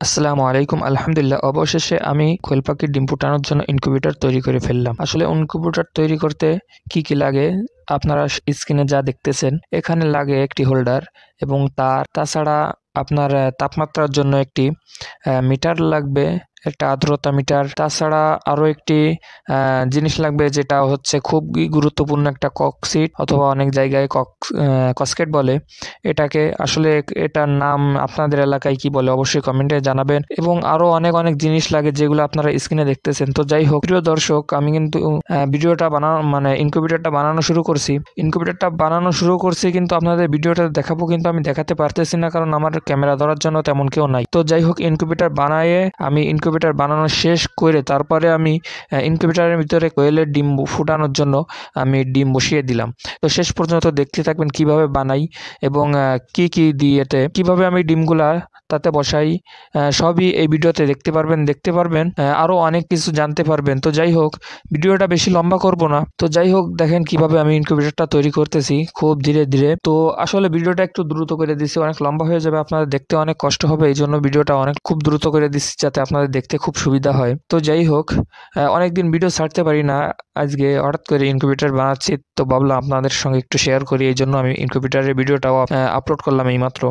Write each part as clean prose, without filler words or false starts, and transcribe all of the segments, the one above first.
আসসালামু আলাইকুম। আলহামদুলিল্লাহ, অবশেষে আমি কোয়েল পাখির ডিম ফুটানোর জন্য ইনকিউবেটর তৈরি করে ফেললাম। আসলে ইনকিউবেটর তৈরি করতে কি লাগে আপনারা স্ক্রিনে যা দেখতেছেন, এখানে লাগে একটি হোল্ডার এবং তাছাড়া আপনার তাপমাত্রার জন্য একটি মিটার লাগবে, একটা আর্দ্রতা মিটার। তাছাড়া আরও একটি জিনিস লাগবে, যেটা হচ্ছে খুবই গুরুত্বপূর্ণ, একটা ককসিট অথবা অনেক জায়গায় কসকেট বলে এটাকে। আসলে এটার নাম আপনাদের এলাকায় কি বলে অবশ্যই কমেন্টে জানাবেন। এবং আরও অনেক অনেক জিনিস লাগে যেগুলো আপনারা স্ক্রিনে দেখতেছেন। তো যাই হোক, প্রিয় দর্শক, আমি কিন্তু ভিডিওটা ইনকিউবেটরটা বানানো শুরু করছি, কিন্তু আপনাদের ভিডিওটা দেখাবো, কিন্তু আমি দেখাতে পারতেছি না, কারণ আমার ক্যামেরা ধরার জন্য তেমন কেউ নাই। তো যাই হোক, ইনকিউবেটর বানানো শেষ করে তারপরে আমি ইনকিউবেটরের ভিতরে কোয়েলের ডিম ফুটানোর জন্য আমি ডিম বসিয়ে দিলাম। তো শেষ পর্যন্ত দেখতে থাকবেন কিভাবে বানাই এবং কি দিয়েতে কিভাবে আমি ডিমগুলা তাতে বসাই, সবই এই ভিডিওতে দেখতে পারবেন। আরও অনেক কিছু জানতে পারবেন। তো যাই হোক, ভিডিওটা বেশি লম্বা করব না। তো যাই হোক, দেখেন কিভাবে আমি ইনকিউবেটরটা তৈরি করতেছি খুব ধীরে ধীরে। তো আসলে ভিডিওটা একটু দ্রুত করে দিছি, অনেক লম্বা হয়ে যাবে, আপনাদের দেখতে অনেক কষ্ট হবে, এই জন্য ভিডিওটা খুব দ্রুত করে দিচ্ছি যাতে আপনাদের দেখতে খুব সুবিধা হয়। তো যাই হোক, অনেকদিন ভিডিও ছাড়তে পারি না, আজকে হঠাৎ করে ইনকিউবেটর বানাচ্ছি, তো ভাবলাম আপনাদের সঙ্গে একটু শেয়ার করি, এই জন্য আমি ইনকিউবেটরের ভিডিওটাও আপলোড করলাম এইমাত্র।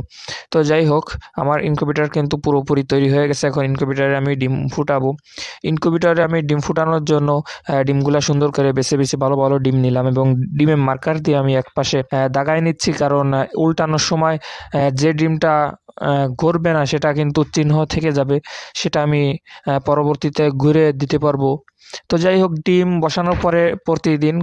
তো যাই হোক, আমার ইনকিউবেটর কিন্তু পুরোপুরি তৈরি হয়ে গেছে। এখন ইনকিউবেটরে আমি ডিম ফুটাবো। ইনকিউবেটরে আমি ডিম ফুটানোর জন্য ডিমগুলা সুন্দর করে বেছে ভালো ভালো ডিম নিলাম এবং ডিমের মার্কার দিয়ে আমি একপাশে দাগায় নিচ্ছি, কারণ উল্টানোর সময় যে ডিমটা গড়বে না সেটা কিন্তু চিহ্ন থেকে যাবে, সেটা আমি পরবর্তীতে ঘুরে দিতে পারবো। তো যাই হোক, ডিম বসানোর পরে প্রতিদিন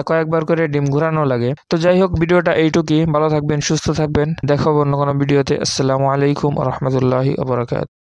কয়েকবার করে ডিম ঘোরানো লাগে। তো যাই হোক, ভিডিওটা এইটুকুই। ভালো থাকবেন, সুস্থ থাকবেন, দেখা হবে অন্য কোনো ভিডিওতে। আসসালামু আলাইকুম ওয়া রাহমাতুল্লাহি ওয়া বারাকাতুহু।